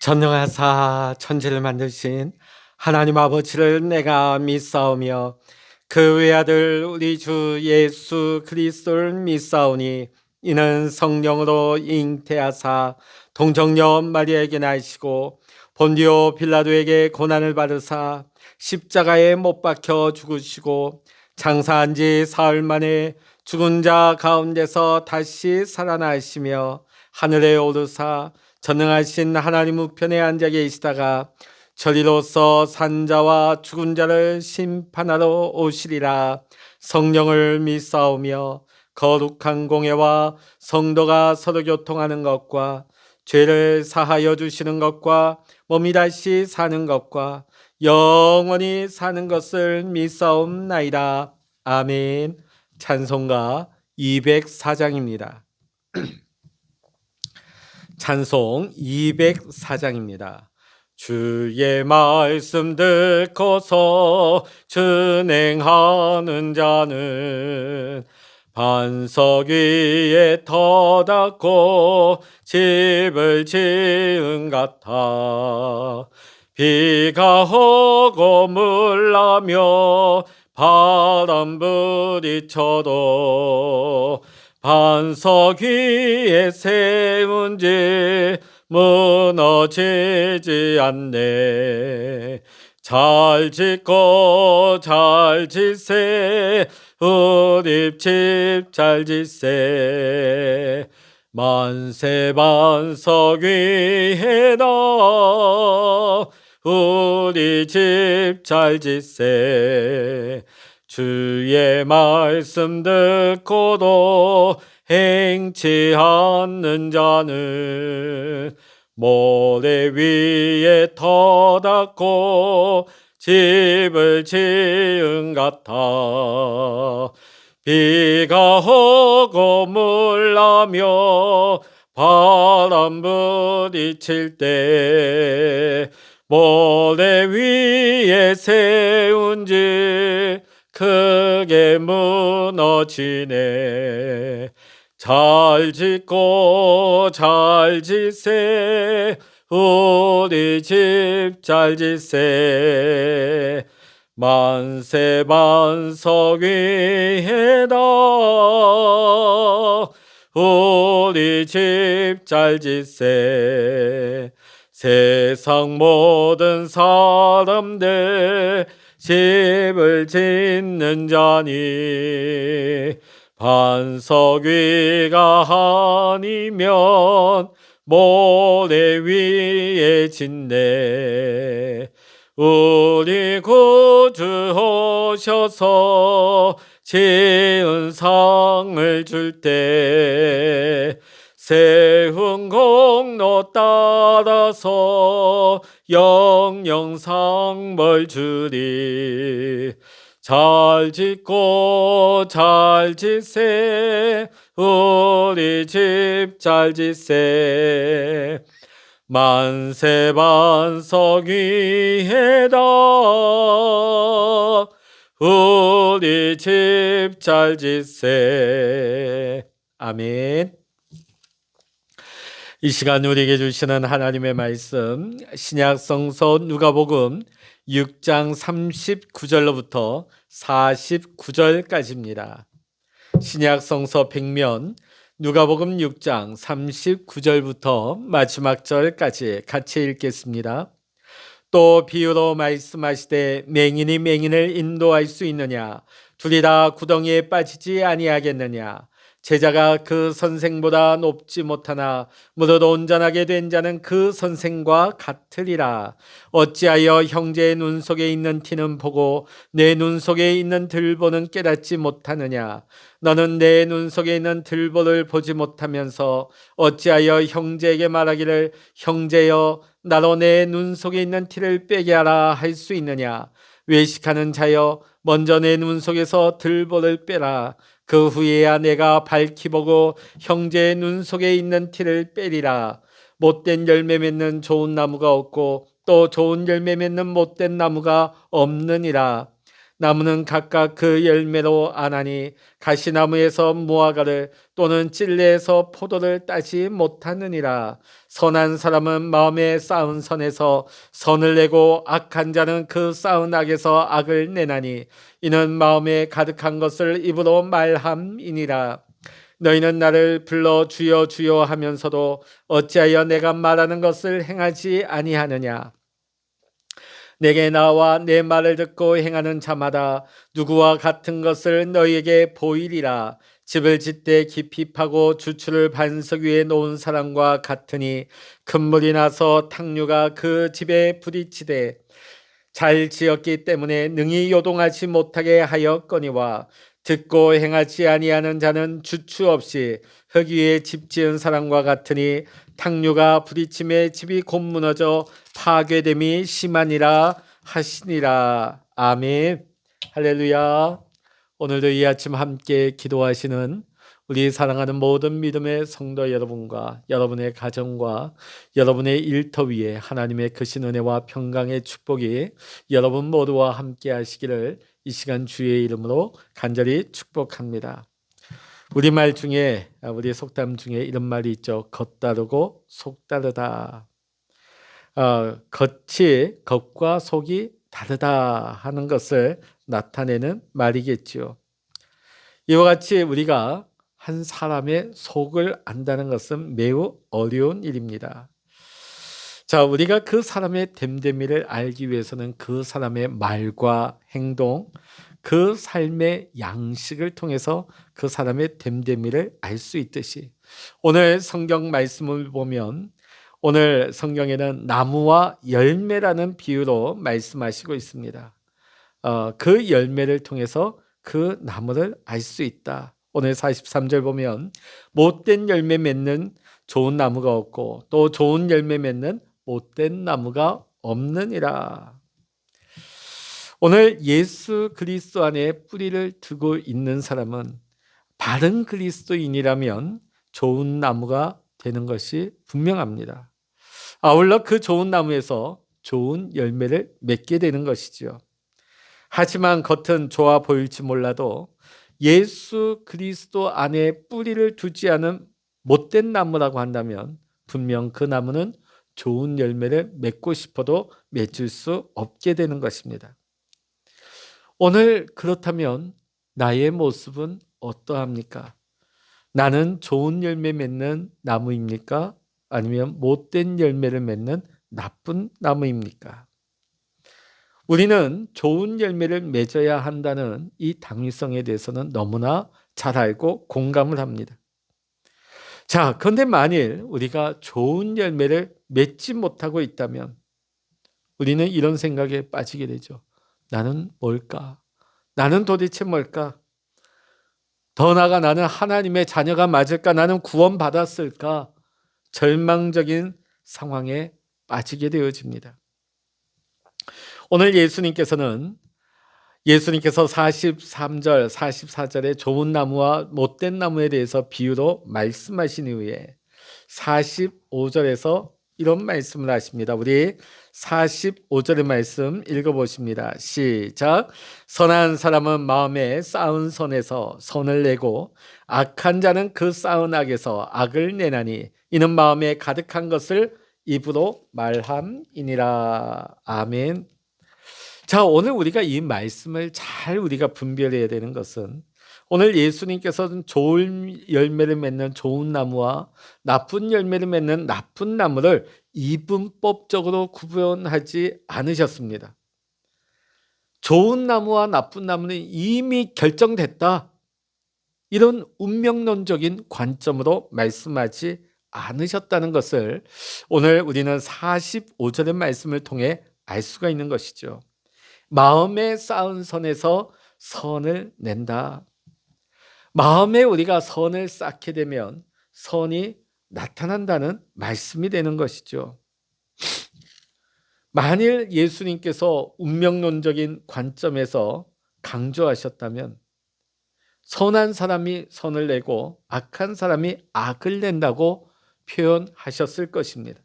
전능하사 천지를 만드신 하나님 아버지를 내가 믿사오며 그 외아들 우리 주 예수 그리스도를 믿사오니 이는 성령으로 잉태하사 동정녀 마리아에게 나시고 본디오 빌라도에게 고난을 받으사 십자가에 못 박혀 죽으시고 장사한 지 사흘 만에 죽은 자 가운데서 다시 살아나시며 하늘에 오르사 전능하신 하나님 우편에 앉아 계시다가 저리로서 산자와 죽은 자를 심판하러 오시리라. 성령을 믿사오며 거룩한 공예와 성도가 서로 교통하는 것과 죄를 사하여 주시는 것과 몸이 다시 사는 것과 영원히 사는 것을 믿사옵나이다. 아멘. 찬송가 204장입니다. 찬송 204장입니다. 주의 말씀 듣고서 준행하는 자는 반석 위에 터닫고 집을 지은 같아. 비가 오고 물나며 바람 부딪혀도 반석 위에 세운 집 무너지지 않네. 잘 짓고 잘 짓세 우리 집 잘 짓세. 만세 반석 위에다 우리 집 잘 짓세. 주의 말씀 듣고도 행치 않는 자는 모래 위에 터닫고 집을 지은 같아. 비가 오고 물나며 바람 부딪힐 때 모래 위에 세운 집 크게 무너지네. 잘 짓고 잘 짓세 우리 집 잘 짓세. 만세 반석 위에다 우리 집 잘 짓세. 세상 모든 사람들 집을 짓는 자니 반석 위가 아니면 모래 위에 짓네. 우리 구주 오셔서 지은 상을 줄 때 세운 공로 따라서 영영 상벌 주리. 잘 짓고 잘 짓세 우리 집 잘 짓세. 만세 반석 위에다 우리 집 잘 짓세. 아멘. 이 시간 우리에게 주시는 하나님의 말씀 신약 성서 누가복음 6장 39절로부터 49절까지입니다. 신약 성서 100면 누가복음 6장 39절부터 마지막 절까지 같이 읽겠습니다. 또 비유로 말씀하시되 맹인이 맹인을 인도할 수 있느냐? 둘이 다 구덩이에 빠지지 아니하겠느냐? 제자가 그 선생보다 높지 못하나 무릇 온전하게 된 자는 그 선생과 같으리라. 어찌하여 형제의 눈 속에 있는 티는 보고 내 눈 속에 있는 들보는 깨닫지 못하느냐? 너는 내 눈 속에 있는 들보를 보지 못하면서 어찌하여 형제에게 말하기를 형제여 나로 내 눈 속에 있는 티를 빼게 하라 할 수 있느냐? 외식하는 자여 먼저 내 눈 속에서 들보를 빼라. 그 후에야 내가 밝히 보고 형제의 눈 속에 있는 티를 빼리라. 못된 열매 맺는 좋은 나무가 없고 또 좋은 열매 맺는 못된 나무가 없느니라. 나무는 각각 그 열매로 아나니 가시나무에서 무화과를 또는 찔레에서 포도를 따지 못하느니라. 선한 사람은 마음에 쌓은 선에서 선을 내고 악한 자는 그 쌓은 악에서 악을 내나니 이는 마음에 가득한 것을 입으로 말함이니라. 너희는 나를 불러 주여 주여 하면서도 어찌하여 내가 말하는 것을 행하지 아니하느냐. 내게 나와 내 말을 듣고 행하는 자마다 누구와 같은 것을 너희에게 보이리라. 집을 짓되 깊이 파고 주추를 반석 위에 놓은 사람과 같으니 큰 물이 나서 탕류가 그 집에 부딪히되 잘 지었기 때문에 능히 요동하지 못하게 하였거니와 듣고 행하지 아니하는 자는 주추 없이 흙 위에 집 지은 사람과 같으니 탕류가 부딪힘에 집이 곧 무너져 파괴됨이 심하니라 하시니라. 아멘. 할렐루야. 오늘도 이 아침 함께 기도하시는 우리 사랑하는 모든 믿음의 성도 여러분과 여러분의 가정과 여러분의 일터 위에 하나님의 크신 은혜와 평강의 축복이 여러분 모두와 함께 하시기를 이 시간 주의 이름으로 간절히 축복합니다. 우리말 중에 우리 속담 중에 이런 말이 있죠. 겉다르고 속다르다. 겉과 속이 다르다 하는 것을 나타내는 말이겠지요. 이와 같이 우리가 한 사람의 속을 안다는 것은 매우 어려운 일입니다. 자, 우리가 그 사람의 됨됨이를 알기 위해서는 그 사람의 말과 행동, 그 삶의 양식을 통해서 그 사람의 됨됨이를 알 수 있듯이 오늘 성경 말씀을 보면 오늘 성경에는 나무와 열매라는 비유로 말씀하시고 있습니다. 그 열매를 통해서 그 나무를 알 수 있다. 오늘 43절 보면 못된 열매 맺는 좋은 나무가 없고 또 좋은 열매 맺는 못된 나무가 없느니라. 오늘 예수 그리스도 안에 뿌리를 두고 있는 사람은 바른 그리스도인이라면 좋은 나무가 되는 것이 분명합니다. 아울러 그 좋은 나무에서 좋은 열매를 맺게 되는 것이죠. 하지만 겉은 좋아 보일지 몰라도 예수 그리스도 안에 뿌리를 두지 않은 못된 나무라고 한다면 분명 그 나무는 좋은 열매를 맺고 싶어도 맺을 수 없게 되는 것입니다. 오늘 그렇다면 나의 모습은 어떠합니까? 나는 좋은 열매 맺는 나무입니까? 아니면 못된 열매를 맺는 나쁜 나무입니까? 우리는 좋은 열매를 맺어야 한다는 이 당위성에 대해서는 너무나 잘 알고 공감을 합니다. 자, 그런데 만일 우리가 좋은 열매를 맺지 못하고 있다면 우리는 이런 생각에 빠지게 되죠. 나는 뭘까? 나는 도대체 뭘까? 더 나아가 나는 하나님의 자녀가 맞을까? 나는 구원받았을까? 절망적인 상황에 빠지게 되어집니다. 오늘 예수님께서 43절, 44절에 좋은 나무와 못된 나무에 대해서 비유로 말씀하신 이후에 45절에서 이런 말씀을 하십니다. 우리 45절의 말씀 읽어보십니다. 시작. 선한 사람은 마음에 쌓은 선에서 선을 내고 악한 자는 그 쌓은 악에서 악을 내나니 이는 마음에 가득한 것을 입으로 말함이니라. 아멘. 자, 오늘 우리가 이 말씀을 잘 우리가 분별해야 되는 것은 오늘 예수님께서는 좋은 열매를 맺는 좋은 나무와 나쁜 열매를 맺는 나쁜 나무를 이분법적으로 구분하지 않으셨습니다. 좋은 나무와 나쁜 나무는 이미 결정됐다. 이런 운명론적인 관점으로 말씀하지 않으셨다는 것을 오늘 우리는 45절의 말씀을 통해 알 수가 있는 것이죠. 마음에 쌓은 선에서 선을 낸다. 마음에 우리가 선을 쌓게 되면 선이 나타난다는 말씀이 되는 것이죠. 만일 예수님께서 운명론적인 관점에서 강조하셨다면 선한 사람이 선을 내고 악한 사람이 악을 낸다고 표현하셨을 것입니다.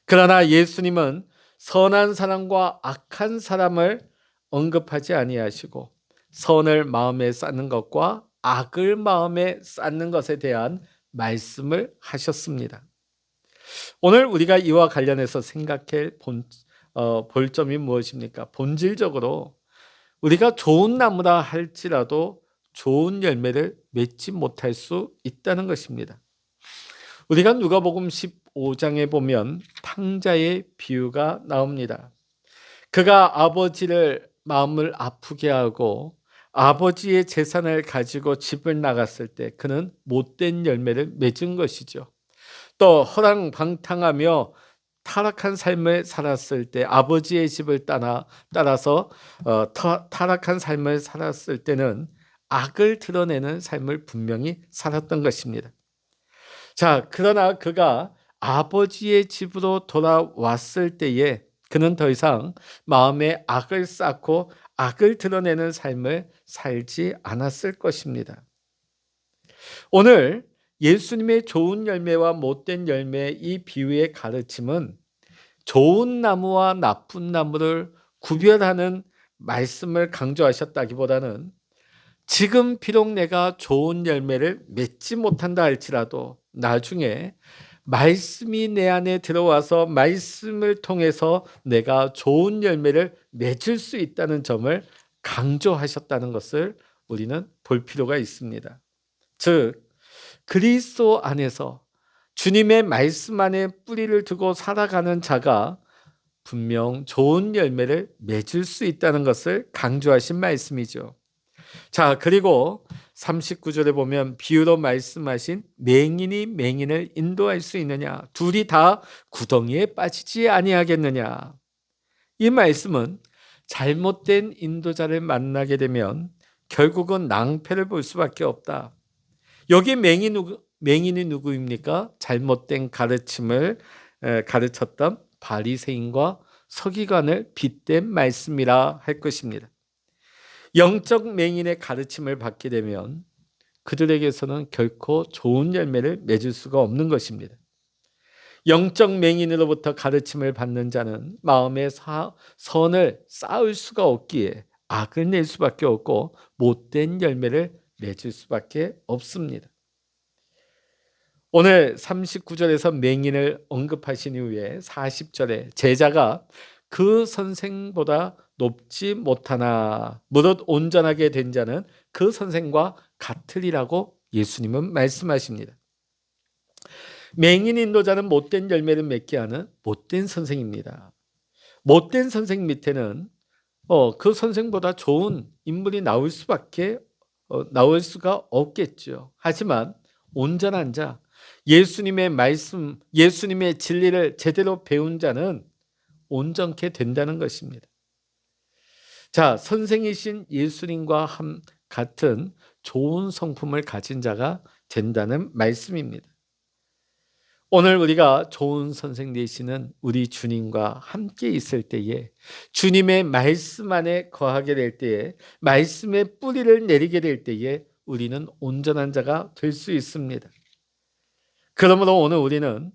그러나 예수님은 선한 사람과 악한 사람을 언급하지 아니하시고 선을 마음에 쌓는 것과 악을 마음에 쌓는 것에 대한 말씀을 하셨습니다. 오늘 우리가 이와 관련해서 볼 점이 무엇입니까? 본질적으로 우리가 좋은 나무라 할지라도 좋은 열매를 맺지 못할 수 있다는 것입니다. 우리가 누가복음 15장에 보면 탕자의 비유가 나옵니다. 그가 아버지를 마음을 아프게 하고 아버지의 재산을 가지고 집을 나갔을 때 그는 못된 열매를 맺은 것이죠. 또 허랑방탕하며 타락한 삶을 살았을 때 아버지의 집을 따라서 타락한 삶을 살았을 때는 악을 드러내는 삶을 분명히 살았던 것입니다. 자, 그러나 그가 아버지의 집으로 돌아왔을 때에 그는 더 이상 마음에 악을 쌓고 악을 드러내는 삶을 살지 않았을 것입니다. 오늘 예수님의 좋은 열매와 못된 열매 이 비유의 가르침은 좋은 나무와 나쁜 나무를 구별하는 말씀을 강조하셨다기보다는 지금 비록 내가 좋은 열매를 맺지 못한다 할지라도 나중에 말씀이 내 안에 들어와서 말씀을 통해서 내가 좋은 열매를 맺을 수 있다는 점을 강조하셨다는 것을 우리는 볼 필요가 있습니다. 즉 그리스도 안에서 주님의 말씀 안에 뿌리를 두고 살아가는 자가 분명 좋은 열매를 맺을 수 있다는 것을 강조하신 말씀이죠. 자, 그리고 39절에 보면 비유로 말씀하신 맹인이 맹인을 인도할 수 있느냐? 둘이 다 구덩이에 빠지지 아니하겠느냐? 이 말씀은 잘못된 인도자를 만나게 되면 결국은 낭패를 볼 수밖에 없다. 여기 맹인이 누구입니까? 잘못된 가르침을 가르쳤던 바리새인과 서기관을 빗댄 말씀이라 할 것입니다. 영적 맹인의 가르침을 받게 되면 그들에게서는 결코 좋은 열매를 맺을 수가 없는 것입니다. 영적 맹인으로부터 가르침을 받는 자는 마음에 선을 쌓을 수가 없기에 악을 낼 수밖에 없고 못된 열매를 맺을 수밖에 없습니다. 오늘 39절에서 맹인을 언급하신 이후에 40절에 제자가 그 선생보다 높지 못하나 무릇 온전하게 된 자는 그 선생과 같으리라고 예수님은 말씀하십니다. 맹인 인도자는 못된 열매를 맺게 하는 못된 선생입니다. 못된 선생 밑에는 그 선생보다 좋은 인물이 나올 수가 없겠죠. 하지만 온전한 자, 예수님의 말씀, 예수님의 진리를 제대로 배운 자는 온전케 된다는 것입니다. 자, 선생이신 예수님과 같은 좋은 성품을 가진 자가 된다는 말씀입니다. 오늘 우리가 좋은 선생 되시는 우리 주님과 함께 있을 때에 주님의 말씀 안에 거하게 될 때에 말씀의 뿌리를 내리게 될 때에 우리는 온전한 자가 될 수 있습니다. 그러므로 오늘 우리는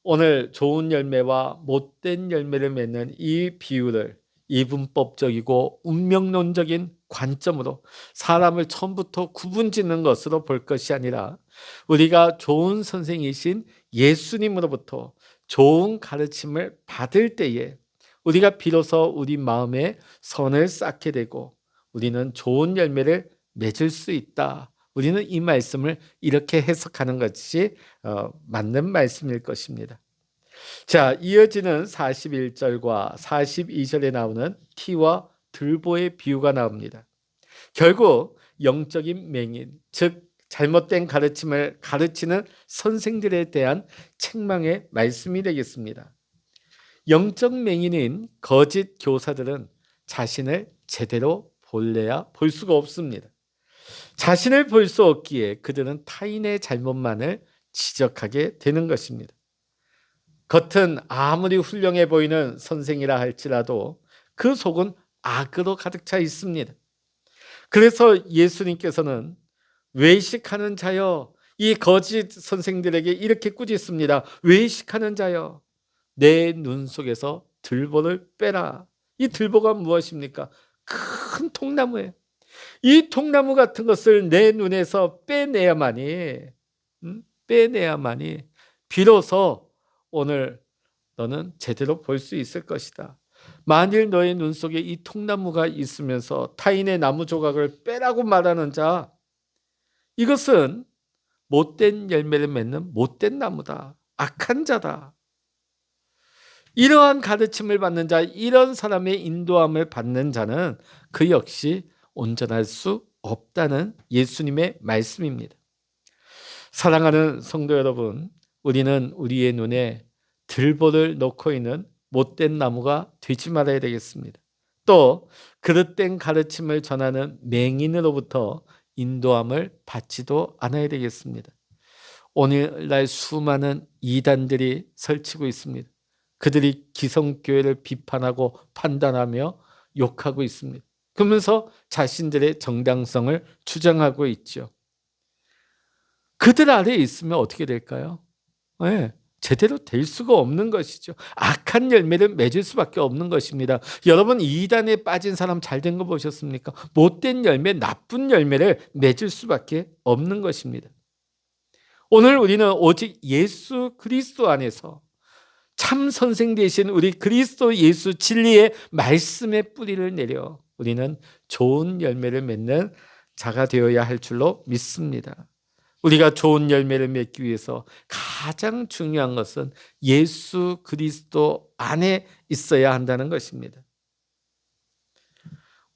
오늘 좋은 열매와 못된 열매를 맺는 이 비유를 이분법적이고 운명론적인 관점으로 사람을 처음부터 구분짓는 것으로 볼 것이 아니라 우리가 좋은 선생이신 예수님으로부터 좋은 가르침을 받을 때에 우리가 비로소 우리 마음에 선을 쌓게 되고 우리는 좋은 열매를 맺을 수 있다. 우리는 이 말씀을 이렇게 해석하는 것이 맞는 말씀일 것입니다. 자, 이어지는 41절과 42절에 나오는 티와 들보의 비유가 나옵니다. 결국 영적인 맹인, 즉 잘못된 가르침을 가르치는 선생들에 대한 책망의 말씀이 되겠습니다. 영적 맹인인 거짓 교사들은 자신을 제대로 볼 수가 없습니다. 자신을 볼 수 없기에 그들은 타인의 잘못만을 지적하게 되는 것입니다. 겉은 아무리 훌륭해 보이는 선생이라 할지라도 그 속은 악으로 가득 차 있습니다. 그래서 예수님께서는 외식하는 자여, 이 거짓 선생들에게 이렇게 꾸짖습니다. 외식하는 자여, 내 눈 속에서 들보를 빼라. 이 들보가 무엇입니까? 큰 통나무예요. 이 통나무 같은 것을 내 눈에서 빼내야만이 비로소 오늘 너는 제대로 볼 수 있을 것이다. 만일 너의 눈 속에 이 통나무가 있으면서 타인의 나무 조각을 빼라고 말하는 자, 이것은 못된 열매를 맺는 못된 나무다. 악한 자다. 이러한 가르침을 받는 자, 이런 사람의 인도함을 받는 자는 그 역시 온전할 수 없다는 예수님의 말씀입니다. 사랑하는 성도 여러분, 우리는 우리의 눈에 들보를 놓고 있는 못된 나무가 되지 말아야 되겠습니다. 또 그릇된 가르침을 전하는 맹인으로부터 인도함을 받지도 않아야 되겠습니다. 오늘날 수많은 이단들이 설치고 있습니다. 그들이 기성교회를 비판하고 판단하며 욕하고 있습니다. 그러면서 자신들의 정당성을 주장하고 있죠. 그들 아래에 있으면 어떻게 될까요? 네, 제대로 될 수가 없는 것이죠. 악한 열매를 맺을 수밖에 없는 것입니다. 여러분, 이단에 빠진 사람 잘 된 거 보셨습니까? 못된 열매, 나쁜 열매를 맺을 수밖에 없는 것입니다. 오늘 우리는 오직 예수 그리스도 안에서 참 선생 되신 우리 그리스도 예수 진리의 말씀의 뿌리를 내려 우리는 좋은 열매를 맺는 자가 되어야 할 줄로 믿습니다. 우리가 좋은 열매를 맺기 위해서 가장 중요한 것은 예수 그리스도 안에 있어야 한다는 것입니다.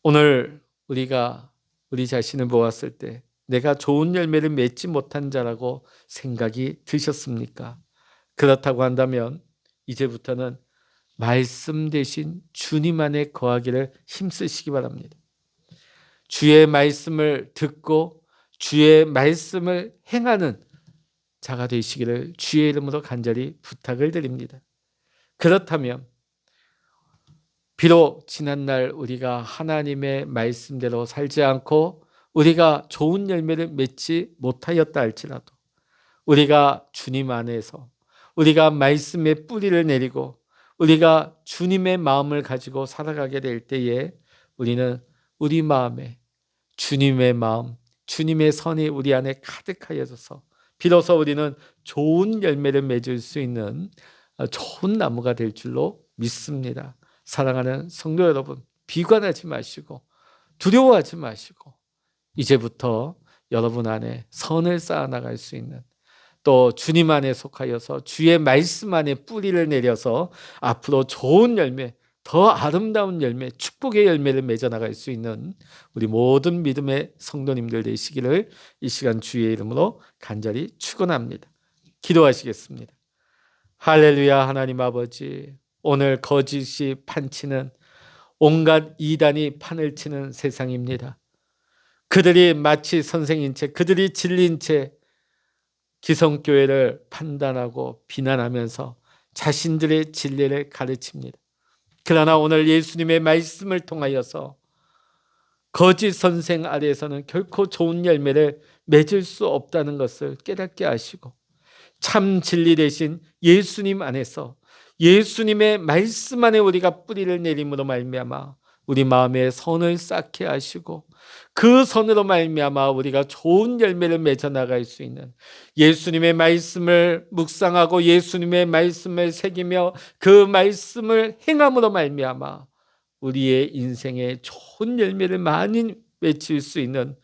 오늘 우리가 우리 자신을 보았을 때 내가 좋은 열매를 맺지 못한 자라고 생각이 드셨습니까? 그렇다고 한다면 이제부터는 말씀 대신 주님 안에 거하기를 힘쓰시기 바랍니다. 주의 말씀을 듣고 주의 말씀을 행하는 자가 되시기를 주의 이름으로 간절히 부탁을 드립니다. 그렇다면 비록 지난날 우리가 하나님의 말씀대로 살지 않고 우리가 좋은 열매를 맺지 못하였다 할지라도 우리가 주님 안에서 우리가 말씀의 뿌리를 내리고 우리가 주님의 마음을 가지고 살아가게 될 때에 우리는 우리 마음에 주님의 마음, 주님의 선이 우리 안에 가득하여져서 비로소 우리는 좋은 열매를 맺을 수 있는 좋은 나무가 될 줄로 믿습니다. 사랑하는 성도 여러분, 비관하지 마시고 두려워하지 마시고 이제부터 여러분 안에 선을 쌓아나갈 수 있는 또 주님 안에 속하여서 주의 말씀 안에 뿌리를 내려서 앞으로 좋은 열매, 더 아름다운 열매, 축복의 열매를 맺어나갈 수 있는 우리 모든 믿음의 성도님들 되시기를 이 시간 주의 이름으로 간절히 축원합니다. 기도하시겠습니다. 할렐루야. 하나님 아버지, 오늘 거짓이 판치는 온갖 이단이 판을 치는 세상입니다. 그들이 마치 선생인 채, 그들이 진리인 채 기성교회를 판단하고 비난하면서 자신들의 진리를 가르칩니다. 그러나 오늘 예수님의 말씀을 통하여서 거짓 선생 아래에서는 결코 좋은 열매를 맺을 수 없다는 것을 깨닫게 하시고 참 진리 되신 예수님 안에서 예수님의 말씀 안에 우리가 뿌리를 내림으로 말미암아 우리 마음에 선을 쌓게 하시고 그 선으로 말미암아 우리가 좋은 열매를 맺어 나갈 수 있는 예수님의 말씀을 묵상하고 예수님의 말씀을 새기며 그 말씀을 행함으로 말미암아 우리의 인생에 좋은 열매를 많이 맺을 수 있는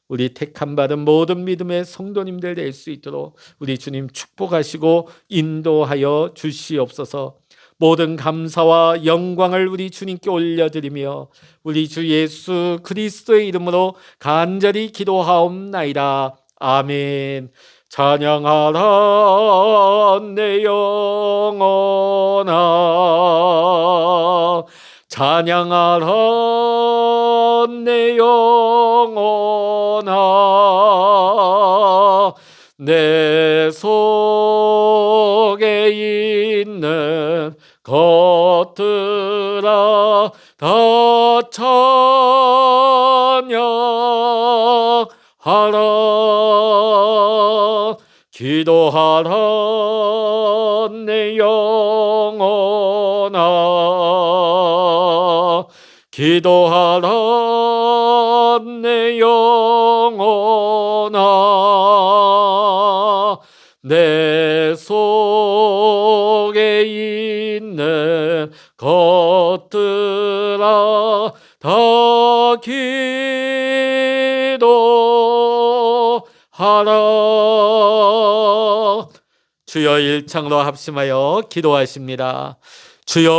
우리 택함 받은 모든 믿음의 성도님들 될 수 있도록 우리 주님 축복하시고 인도하여 주시옵소서. 모든 감사와 영광을 우리 주님께 올려드리며 우리 주 예수 그리스도의 이름으로 간절히 기도하옵나이다. 아멘. 찬양하라 내 영혼아, 찬양하라 내 영혼아, 내 속에 있는 것들아 다 찬양하라. 기도하라 내 영혼아, 기도하라 기도하라 내 영혼아 내 속에 있는 것들아 다 기도하라. 주여 일창로 합심하여 기도하십니다. 주여